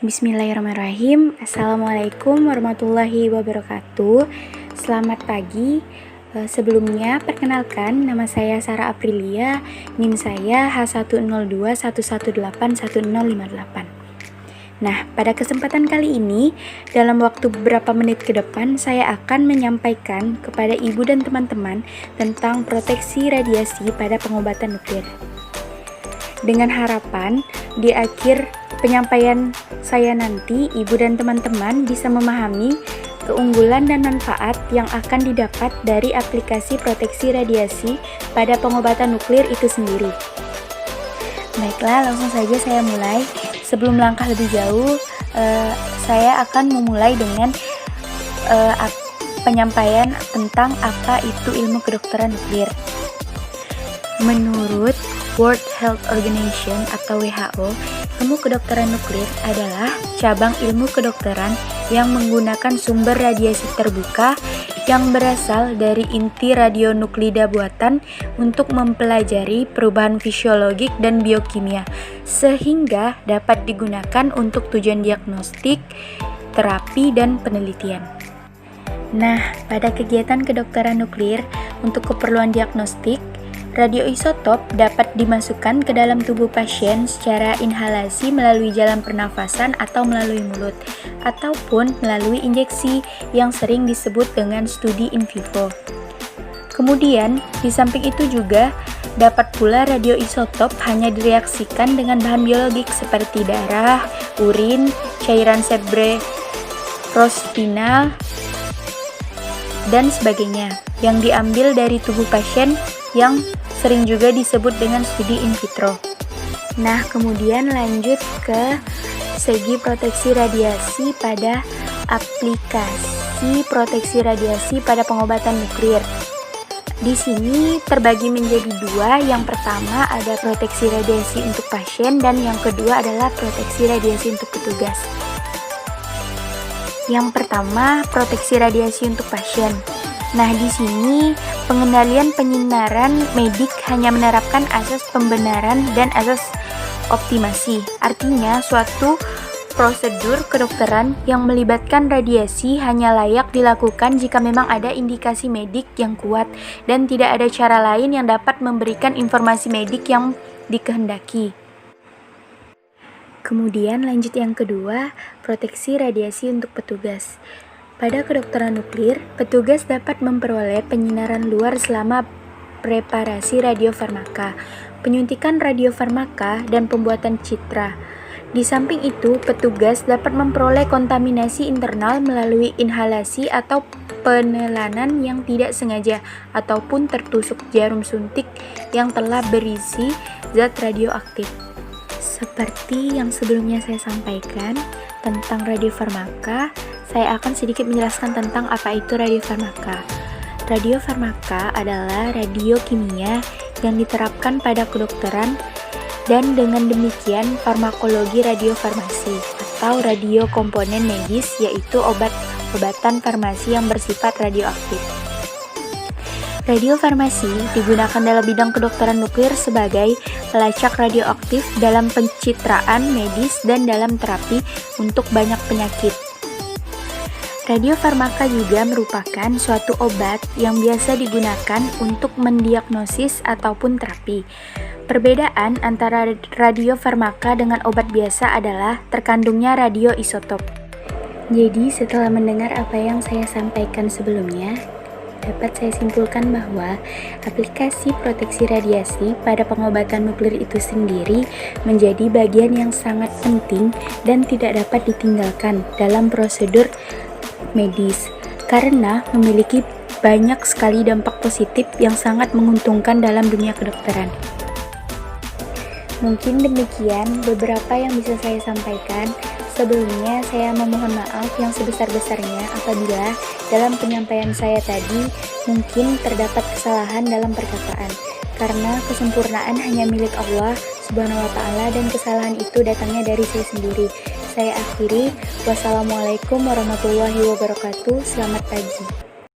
Bismillahirrahmanirrahim. Assalamualaikum warahmatullahi wabarakatuh. Selamat pagi. Sebelumnya perkenalkan, nama saya Sarah Aprilia, NIM saya H10211181058. Nah, pada kesempatan kali ini, dalam waktu beberapa menit ke depan, saya akan menyampaikan kepada ibu dan teman-teman tentang proteksi radiasi pada pengobatan nuklir. Dengan harapan, di akhir penyampaian saya nanti, ibu dan teman-teman bisa memahami keunggulan dan manfaat yang akan didapat dari aplikasi proteksi radiasi pada pengobatan nuklir itu sendiri. Baiklah, langsung saja saya mulai. Sebelum langkah lebih jauh, saya akan memulai dengan penyampaian tentang apa itu ilmu kedokteran nuklir. Menurut World Health Organization atau WHO, ilmu kedokteran nuklir adalah cabang ilmu kedokteran yang menggunakan sumber radiasi terbuka yang berasal dari inti radionuklida buatan untuk mempelajari perubahan fisiologik dan biokimia, sehingga dapat digunakan untuk tujuan diagnostik, terapi, dan penelitian. Nah, pada kegiatan kedokteran nuklir untuk keperluan diagnostik, radioisotop dapat dimasukkan ke dalam tubuh pasien secara inhalasi melalui jalan pernafasan atau melalui mulut, ataupun melalui injeksi yang sering disebut dengan studi in vivo. Kemudian, di samping itu juga dapat pula radioisotop hanya direaksikan dengan bahan biologik seperti darah, urin, cairan cerebrospinal, dan sebagainya yang diambil dari tubuh pasien yang sering juga disebut dengan studi in vitro. Nah, kemudian lanjut ke segi proteksi radiasi pada aplikasi proteksi radiasi pada pengobatan nuklir. Di sini terbagi menjadi dua. Yang pertama ada proteksi radiasi untuk pasien dan yang kedua adalah proteksi radiasi untuk petugas. Yang pertama, proteksi radiasi untuk pasien. Nah, di sini pengendalian penyinaran medik hanya menerapkan asas pembenaran dan asas optimasi. Artinya, suatu prosedur kedokteran yang melibatkan radiasi hanya layak dilakukan jika memang ada indikasi medik yang kuat dan tidak ada cara lain yang dapat memberikan informasi medik yang dikehendaki. Kemudian lanjut yang kedua, proteksi radiasi untuk petugas. Pada kedokteran nuklir, petugas dapat memperoleh penyinaran luar selama preparasi radiofarmaka, penyuntikan radiofarmaka, dan pembuatan citra. Di samping itu, petugas dapat memperoleh kontaminasi internal melalui inhalasi atau penelanan yang tidak sengaja ataupun tertusuk jarum suntik yang telah berisi zat radioaktif. Seperti yang sebelumnya saya sampaikan tentang radiofarmaka, saya akan sedikit menjelaskan tentang apa itu radiofarmaka. Radiofarmaka adalah radiokimia yang diterapkan pada kedokteran dan dengan demikian farmakologi radiofarmasi atau radiokomponen medis, yaitu obat-obatan farmasi yang bersifat radioaktif. Radiofarmasi digunakan dalam bidang kedokteran nuklir sebagai pelacak radioaktif dalam pencitraan medis dan dalam terapi untuk banyak penyakit. Radiofarmaka juga merupakan suatu obat yang biasa digunakan untuk mendiagnosis ataupun terapi. Perbedaan antara radiofarmaka dengan obat biasa adalah terkandungnya radioisotop. Jadi, setelah mendengar apa yang saya sampaikan sebelumnya, dapat saya simpulkan bahwa aplikasi proteksi radiasi pada pengobatan nuklir itu sendiri menjadi bagian yang sangat penting dan tidak dapat ditinggalkan dalam prosedur medis karena memiliki banyak sekali dampak positif yang sangat menguntungkan dalam dunia kedokteran. Mungkin demikian beberapa yang bisa saya sampaikan. Sebelumnya saya memohon maaf yang sebesar-besarnya apabila dalam penyampaian saya tadi mungkin terdapat kesalahan dalam perkataan, karena kesempurnaan hanya milik Allah Subhanahu wa Ta'ala dan kesalahan itu datangnya dari saya sendiri. Saya akhiri, wassalamualaikum warahmatullahi wabarakatuh. Selamat pagi.